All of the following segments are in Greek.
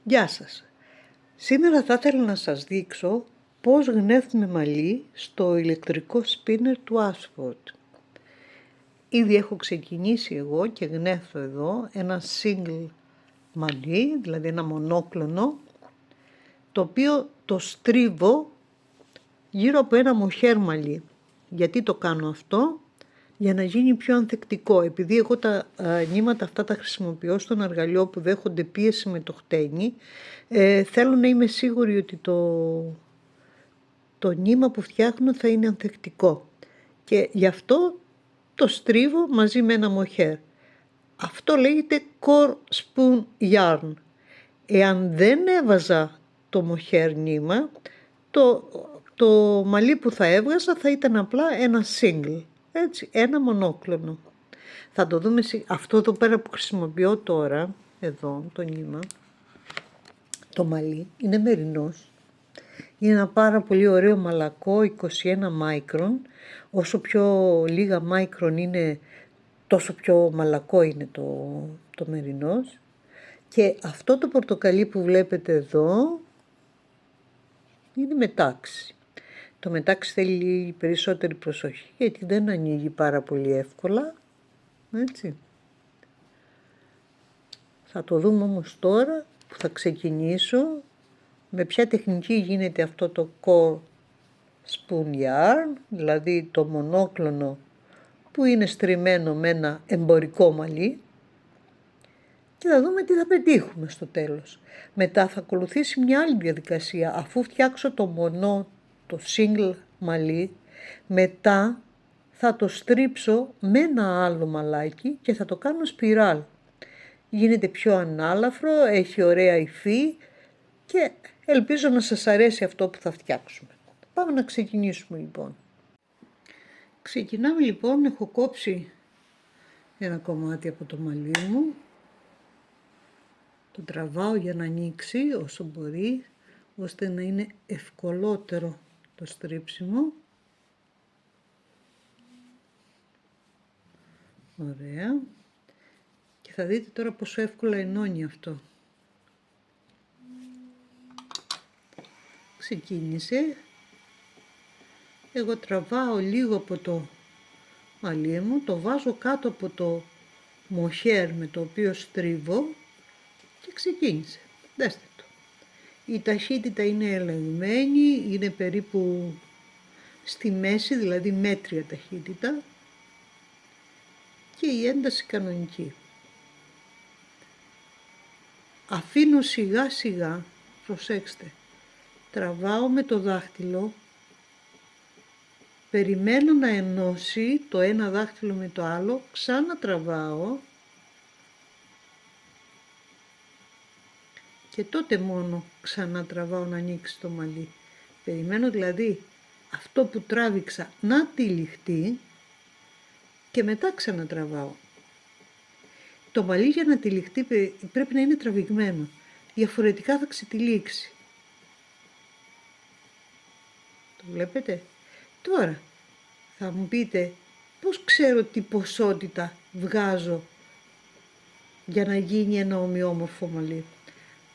Γεια σας. Σήμερα θα ήθελα να σας δείξω πώς γνέφουμε μαλλί στο ηλεκτρικό σπίνερ του Ashford. Ήδη έχω ξεκινήσει εγώ και γνέφω εδώ ένα single μαλλί, δηλαδή ένα μονόκλονο, το οποίο το στρίβω γύρω από ένα μοχέρ μαλλί. Γιατί το κάνω αυτό? Για να γίνει πιο ανθεκτικό. Επειδή εγώ τα νήματα αυτά τα χρησιμοποιώ στον αργαλείο που δέχονται πίεση με το χτένι, θέλω να είμαι σίγουρη ότι το νήμα που φτιάχνω θα είναι ανθεκτικό. Και γι' αυτό το στρίβω μαζί με ένα μοχέρ. Αυτό λέγεται core spoon yarn. Εάν δεν έβαζα το μοχέρ νήμα, το μαλλί που θα έβγαζα θα ήταν απλά ένα single. Έτσι, ένα μονόκλονο. Θα το δούμε, αυτό εδώ πέρα που χρησιμοποιώ τώρα, εδώ το νήμα, το μαλλί, είναι μερινός. Είναι ένα πάρα πολύ ωραίο μαλακό, 21 micron. Όσο πιο λίγα micron είναι, τόσο πιο μαλακό είναι το μερινός. Και αυτό το πορτοκαλί που βλέπετε εδώ είναι μετάξι. Το μετάξι θέλει περισσότερη προσοχή γιατί δεν ανοίγει πάρα πολύ εύκολα. Έτσι. Θα το δούμε όμως τώρα που θα ξεκινήσω με ποια τεχνική γίνεται αυτό το core spoon yarn, δηλαδή το μονόκλονο που είναι στριμμένο με ένα εμπορικό μαλλί, και θα δούμε τι θα πετύχουμε στο τέλος. Μετά θα ακολουθήσει μια άλλη διαδικασία. Αφού φτιάξω το single μαλλί, μετά θα το στρίψω με ένα άλλο μαλάκι και θα το κάνω σπιράλ. Γίνεται πιο ανάλαφρο, έχει ωραία υφή και ελπίζω να σας αρέσει αυτό που θα φτιάξουμε. Πάμε να ξεκινήσουμε λοιπόν. Ξεκινάμε λοιπόν, έχω κόψει ένα κομμάτι από το μαλλί μου. Το τραβάω για να ανοίξει όσο μπορεί, ώστε να είναι ευκολότερο το στρίψιμο. Ωραία. Και θα δείτε τώρα πόσο εύκολα ενώνει αυτό. Ξεκίνησε. Εγώ τραβάω λίγο από το μαλλί μου, το βάζω κάτω από το μοχέρ με το οποίο στρίβω και ξεκίνησε. Δέστε το. Η ταχύτητα είναι ελεγμένη, είναι περίπου στη μέση, δηλαδή μέτρια ταχύτητα, και η ένταση κανονική. Αφήνω σιγά σιγά, προσέξτε, τραβάω με το δάχτυλο, περιμένω να ενώσει το ένα δάχτυλο με το άλλο, ξανατραβάω και τότε μόνο ξανατραβάω να ανοίξει το μαλλί. Περιμένω δηλαδή αυτό που τράβηξα να τυλιχτεί και μετά ξανατραβάω. Το μαλλί για να τυλιχτεί πρέπει να είναι τραβηγμένο, διαφορετικά θα ξετυλίξει. Το βλέπετε? Τώρα θα μου πείτε πώς ξέρω τι ποσότητα βγάζω για να γίνει ένα ομοιόμορφο μαλλί.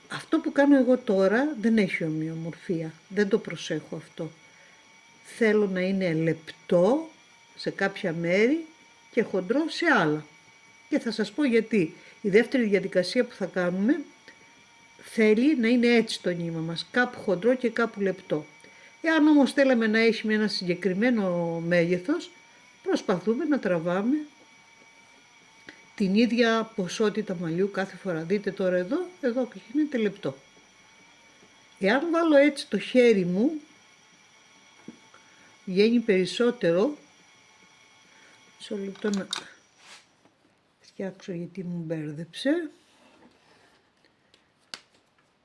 Αυτό που κάνω εγώ τώρα δεν έχει ομοιομορφία, δεν το προσέχω αυτό. Θέλω να είναι λεπτό σε κάποια μέρη και χοντρό σε άλλα. Και θα σας πω γιατί. Η δεύτερη διαδικασία που θα κάνουμε θέλει να είναι έτσι το νήμα μας, κάπου χοντρό και κάπου λεπτό. Εάν όμως θέλαμε να έχει με ένα συγκεκριμένο μέγεθος, προσπαθούμε να τραβάμε την ίδια ποσότητα μαλλιού κάθε φορά. Δείτε τώρα εδώ γίνεται λεπτό. Εάν βάλω έτσι το χέρι μου, βγαίνει περισσότερο. Μισό λεπτό να φτιάξω γιατί μου μπέρδεψε.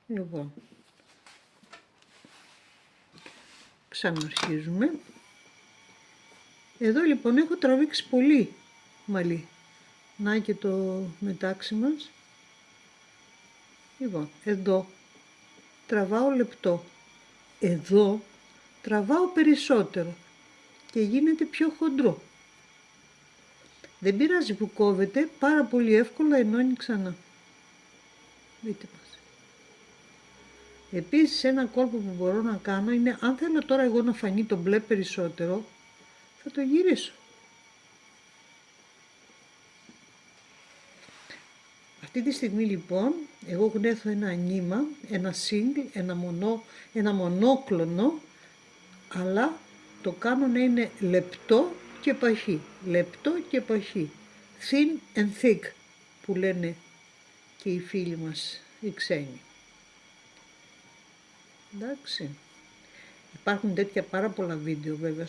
Λοιπόν, ξαναρχίζουμε. Εδώ λοιπόν έχω τραβήξει πολύ μαλλί. Να και το μετάξι μας. Λοιπόν, εδώ τραβάω λεπτό. Εδώ τραβάω περισσότερο και γίνεται πιο χοντρό. Δεν πειράζει που κόβεται, πάρα πολύ εύκολα ενώνει ξανά. Δείτε μας. Επίσης ένα κόλπο που μπορώ να κάνω είναι, αν θέλω τώρα εγώ να φανεί το μπλε περισσότερο, θα το γυρίσω. Αυτή τη στιγμή λοιπόν εγώ γνέθω ένα νήμα, ένα single, ένα μονόκλονο, αλλά το κάνω να είναι λεπτό και παχύ, λεπτό και παχύ, thin and thick που λένε και οι φίλοι μας οι ξένοι. Εντάξει. Υπάρχουν τέτοια πάρα πολλά βίντεο βέβαια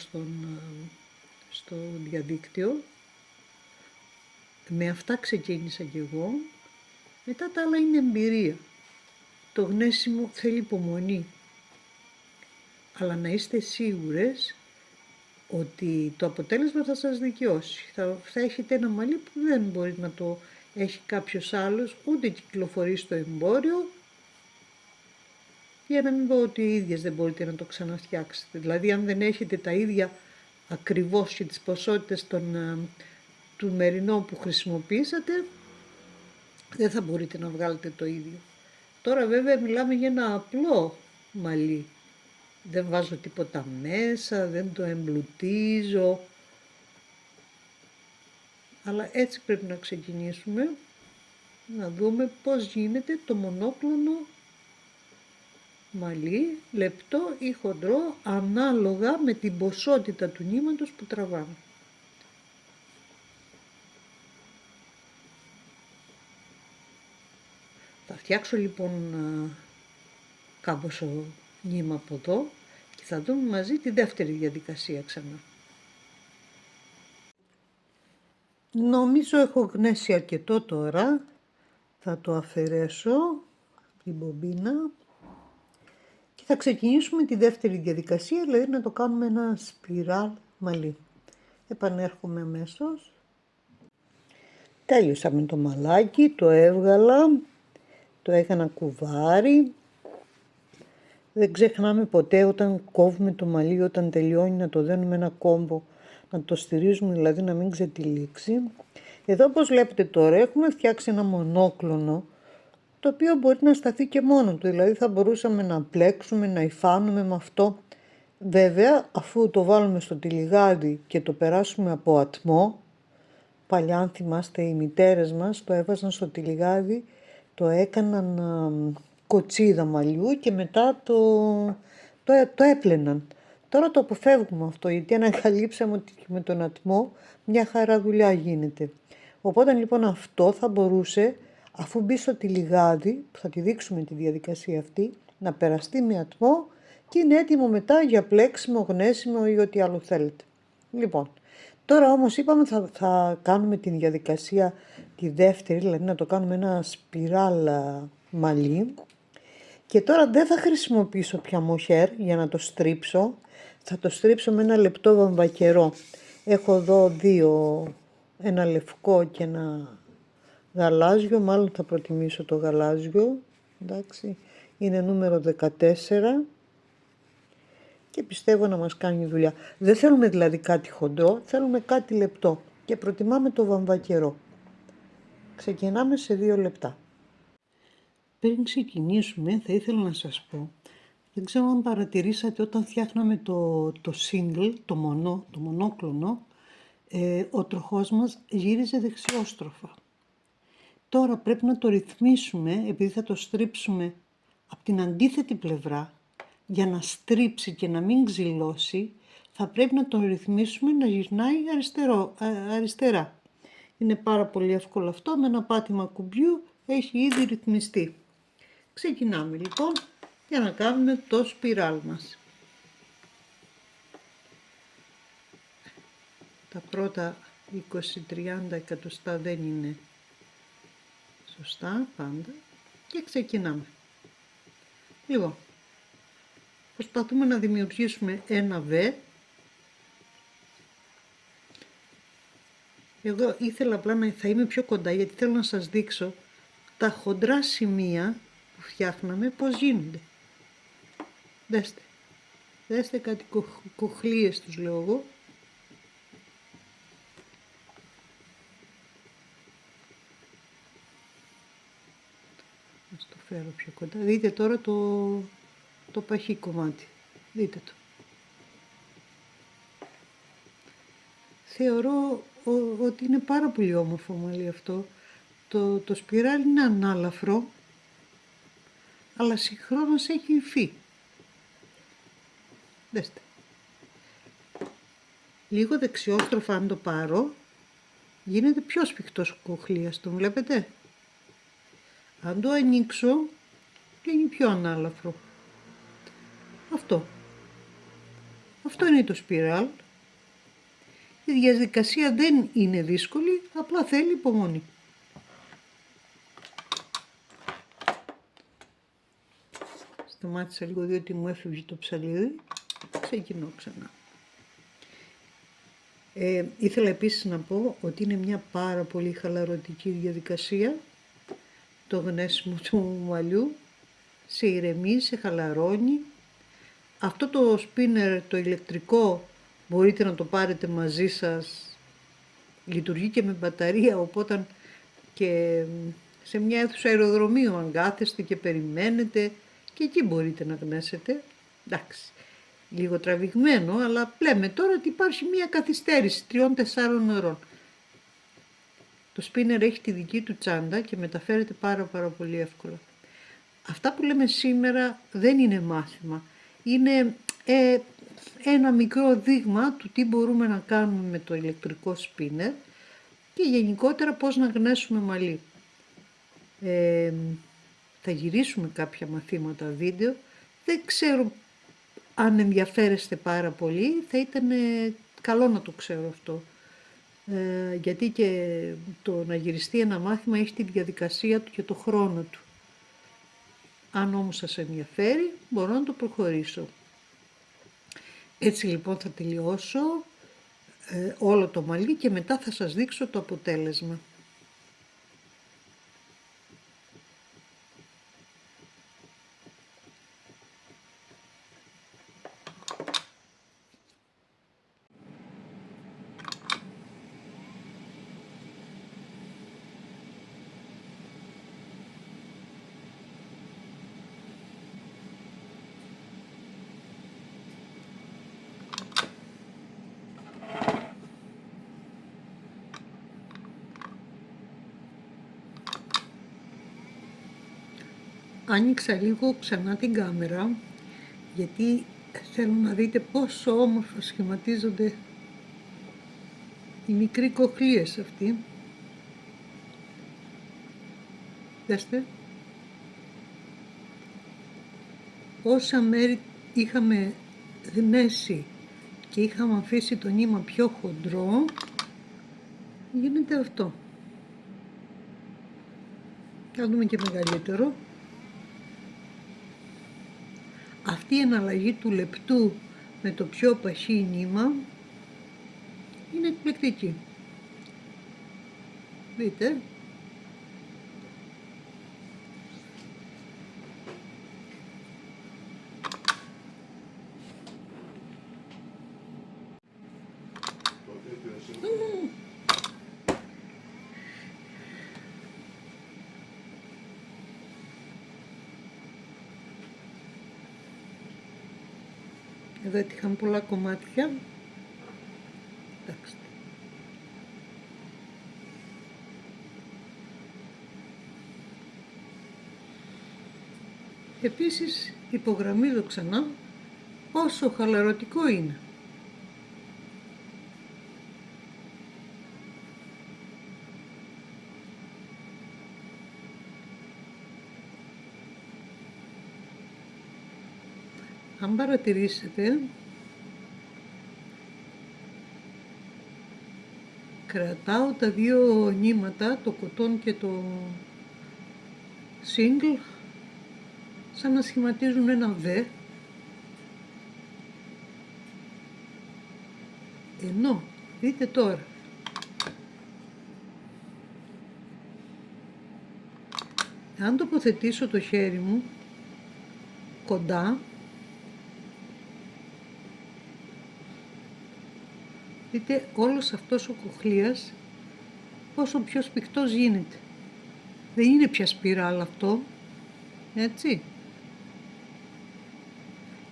στο διαδίκτυο. Με αυτά ξεκίνησα κι εγώ. Μετά τα άλλα είναι εμπειρία. Το γνέσιμο θέλει υπομονή. Αλλά να είστε σίγουρες ότι το αποτέλεσμα θα σας δικαιώσει. Θα έχετε ένα μαλλί που δεν μπορεί να το έχει κάποιος άλλος, ούτε κυκλοφορεί στο εμπόριο, για να μην πω ότι οι ίδιες δεν μπορείτε να το ξαναφτιάξετε. Δηλαδή αν δεν έχετε τα ίδια ακριβώς και τις ποσότητες του μερινού που χρησιμοποιήσατε, δεν θα μπορείτε να βγάλετε το ίδιο. Τώρα βέβαια μιλάμε για ένα απλό μαλλί. Δεν βάζω τίποτα μέσα, δεν το εμπλουτίζω. Αλλά έτσι πρέπει να ξεκινήσουμε, να δούμε πώς γίνεται το μονόκλονο μαλλί, λεπτό ή χοντρό, ανάλογα με την ποσότητα του νήματος που τραβάμε. Θα φτιάξω λοιπόν κάμποσο νήμα από εδώ και θα δούμε μαζί τη δεύτερη διαδικασία ξανά. Νομίζω έχω γνέσει αρκετό τώρα. Θα το αφαιρέσω την μπομπίνα και θα ξεκινήσουμε τη δεύτερη διαδικασία, δηλαδή να το κάνουμε ένα σπιράλ μαλλί. Επανέρχομαι αμέσως. Τέλειωσα με το μαλάκι, το έβγαλα, το έκανα κουβάρι. Δεν ξεχνάμε ποτέ όταν κόβουμε το μαλλί, όταν τελειώνει, να το δένουμε ένα κόμπο, να το στηρίζουμε δηλαδή να μην ξετυλίξει. Εδώ όπως βλέπετε τώρα έχουμε φτιάξει ένα μονόκλονο, το οποίο μπορεί να σταθεί και μόνο του, δηλαδή θα μπορούσαμε να πλέξουμε, να υφάνουμε με αυτό. Βέβαια αφού το βάλουμε στο τυλιγάδι και το περάσουμε από ατμό, παλιά αν θυμάστε οι μητέρες μας το έβαζαν στο τυλιγάδι, το έκαναν κοτσίδα μαλλιού και μετά το έπλαιναν. Τώρα το αποφεύγουμε αυτό, γιατί ανακαλύψαμε ότι με τον ατμό μια χαρά δουλειά γίνεται. Οπότε λοιπόν αυτό θα μπορούσε, αφού μπει στο τυλιγάδι, που θα τη δείξουμε τη διαδικασία αυτή, να περαστεί με ατμό και είναι έτοιμο μετά για πλέξιμο, γνέσιμο ή ό,τι άλλο θέλετε. Λοιπόν, τώρα όμως είπαμε θα κάνουμε τη διαδικασία τη δεύτερη, δηλαδή να το κάνουμε ένα σπιράλ μαλλί. Και τώρα δεν θα χρησιμοποιήσω πια μοχέρ για να το στρίψω, θα το στρίψω με ένα λεπτό βαμβακερό. Έχω εδώ δύο, ένα λευκό και ένα γαλάζιο, μάλλον θα προτιμήσω το γαλάζιο, εντάξει, είναι νούμερο 14 και πιστεύω να μας κάνει δουλειά. Δεν θέλουμε δηλαδή κάτι χοντρό, θέλουμε κάτι λεπτό και προτιμάμε το βαμβακερό. Ξεκινάμε σε 2 λεπτά. Πριν ξεκινήσουμε θα ήθελα να σας πω, δεν ξέρω αν παρατηρήσατε όταν φτιάχναμε το single, το μονόκλονο, ο τροχός μας γύριζε δεξιόστροφα. Τώρα πρέπει να το ρυθμίσουμε, επειδή θα το στρίψουμε από την αντίθετη πλευρά, για να στρίψει και να μην ξυλώσει, θα πρέπει να το ρυθμίσουμε να γυρνάει αριστερά. Είναι πάρα πολύ εύκολο αυτό, με ένα πάτημα κουμπιού έχει ήδη ρυθμιστεί. Ξεκινάμε λοιπόν για να κάνουμε το σπιράλ μας. Τα πρώτα 20-30 εκατοστά δεν είναι σωστά πάντα και ξεκινάμε. Λοιπόν, προσπαθούμε να δημιουργήσουμε ένα V. Εγώ ήθελα απλά να θα είμαι πιο κοντά γιατί θέλω να σας δείξω τα χοντρά σημεία που φτιάχναμε πώς γίνονται. Δέστε κάτι κοχλίες τους λέω εγώ. Ας το φέρω πιο κοντά. Δείτε τώρα το παχύ κομμάτι. Δείτε το. Θεωρώ ότι είναι πάρα πολύ όμορφο μαλλί αυτό. Το σπιράλ είναι ανάλαφρο, αλλά συγχρόνως έχει υφή. Δέστε. Λίγο δεξιόστροφα αν το πάρω, γίνεται πιο σφιχτός ο κοχλίας, τον βλέπετε. Αν το ανοίξω, γίνει πιο ανάλαφρο. Αυτό είναι το σπιράλ. Η διαδικασία δεν είναι δύσκολη, απλά θέλει υπομονή. Σταμάτησα λίγο διότι μου έφευγε το ψαλίδι. Ξεκινώ ξανά. Ήθελα επίσης να πω ότι είναι μια πάρα πολύ χαλαρωτική διαδικασία το γνέσιμο του μαλλιού. Σε ηρεμεί, σε χαλαρώνει. Αυτό το σπίνερ, το ηλεκτρικό, μπορείτε να το πάρετε μαζί σας. Λειτουργεί και με μπαταρία, οπότε και σε μια αίθουσα αεροδρομίου αν κάθεστε και περιμένετε και εκεί μπορείτε να γνέσετε. Εντάξει, λίγο τραβηγμένο, αλλά λέμε τώρα ότι υπάρχει μια καθυστέρηση 3-4 ώρων. Το σπίνερ έχει τη δική του τσάντα και μεταφέρεται πάρα πολύ εύκολα. Αυτά που λέμε σήμερα δεν είναι μάθημα. Είναι ένα μικρό δείγμα του τι μπορούμε να κάνουμε με το ηλεκτρικό σπίνερ και γενικότερα πώς να γνέσουμε μαλλί. Θα γυρίσουμε κάποια μαθήματα βίντεο. Δεν ξέρω αν ενδιαφέρεστε πάρα πολύ, θα ήταν καλό να το ξέρω αυτό. Γιατί και το να γυριστεί ένα μάθημα έχει τη διαδικασία του και το χρόνο του. Αν όμως σας ενδιαφέρει, μπορώ να το προχωρήσω. Έτσι λοιπόν θα τελειώσω όλο το μαλλί και μετά θα σας δείξω το αποτέλεσμα. Άνοιξα λίγο ξανά την κάμερα, γιατί θέλω να δείτε πόσο όμορφα σχηματίζονται οι μικροί κοχλίες αυτοί. Δέστε. Όσα μέρη είχαμε γνέσει και είχαμε αφήσει το νήμα πιο χοντρό, γίνεται αυτό. Θα δούμε και μεγαλύτερο. Αυτή η εναλλαγή του λεπτού με το πιο παχύ νήμα είναι εκπληκτική. Δείτε. Εδώ έτυχαν πολλά κομμάτια. Εντάξει. Επίσης υπογραμμίζω ξανά πόσο χαλαρωτικό είναι. Αν παρατηρήσετε, κρατάω τα δύο νήματα, το κοτόν και το single, σαν να σχηματίζουν ένα V, ενώ δείτε τώρα, αν τοποθετήσω το χέρι μου κοντά, δείτε όλος αυτός ο κοχλίας πόσο πιο σφιχτός γίνεται. Δεν είναι πια σπιράλ αυτό, έτσι.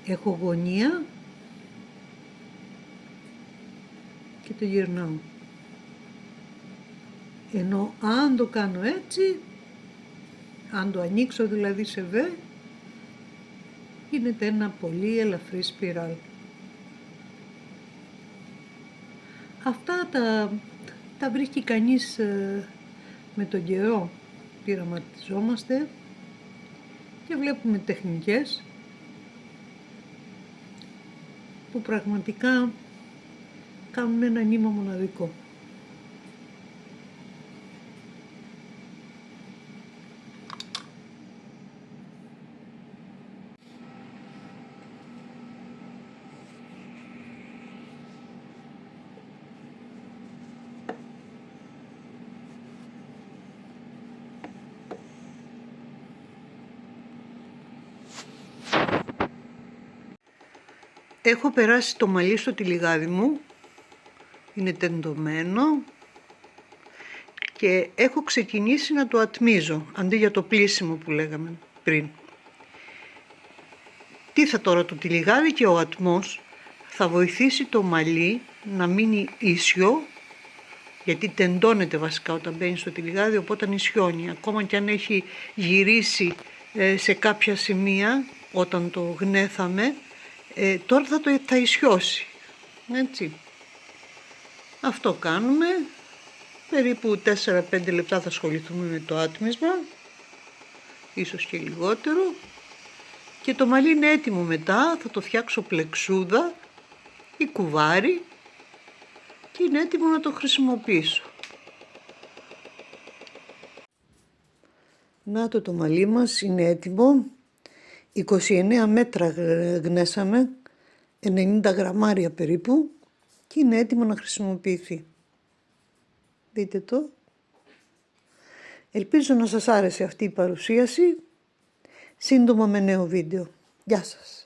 Έχω γωνία και το γυρνάω. Ενώ αν το κάνω έτσι, αν το ανοίξω δηλαδή σε V, γίνεται ένα πολύ ελαφρύ σπιράλ. Αυτά τα βρίσκει κανείς με τον καιρό. Πειραματιζόμαστε και βλέπουμε τεχνικές που πραγματικά κάνουν ένα νήμα μοναδικό. Έχω περάσει το μαλλί στο τυλιγάδι μου, είναι τεντωμένο και έχω ξεκινήσει να το ατμίζω, αντί για το πλύσιμο που λέγαμε πριν. Τι θα τώρα το τυλιγάδι και ο ατμός θα βοηθήσει το μαλλί να μείνει ίσιο, γιατί τεντώνεται βασικά όταν μπαίνει στο τυλιγάδι, οπότε ισιώνει. Ακόμα και αν έχει γυρίσει σε κάποια σημεία όταν το γνέθαμε, τώρα θα ισιώσει, έτσι. Αυτό κάνουμε, περίπου 4-5 λεπτά θα ασχοληθούμε με το άτμισμα, ίσως και λιγότερο, και το μαλλί είναι έτοιμο μετά, θα το φτιάξω πλεξούδα ή κουβάρι και είναι έτοιμο να το χρησιμοποιήσω. Να το μαλλί μας είναι έτοιμο, 29 μέτρα γνέσαμε, 90 γραμμάρια περίπου και είναι έτοιμο να χρησιμοποιηθεί. Δείτε το. Ελπίζω να σας άρεσε αυτή η παρουσίαση, σύντομα με νέο βίντεο. Γεια σας.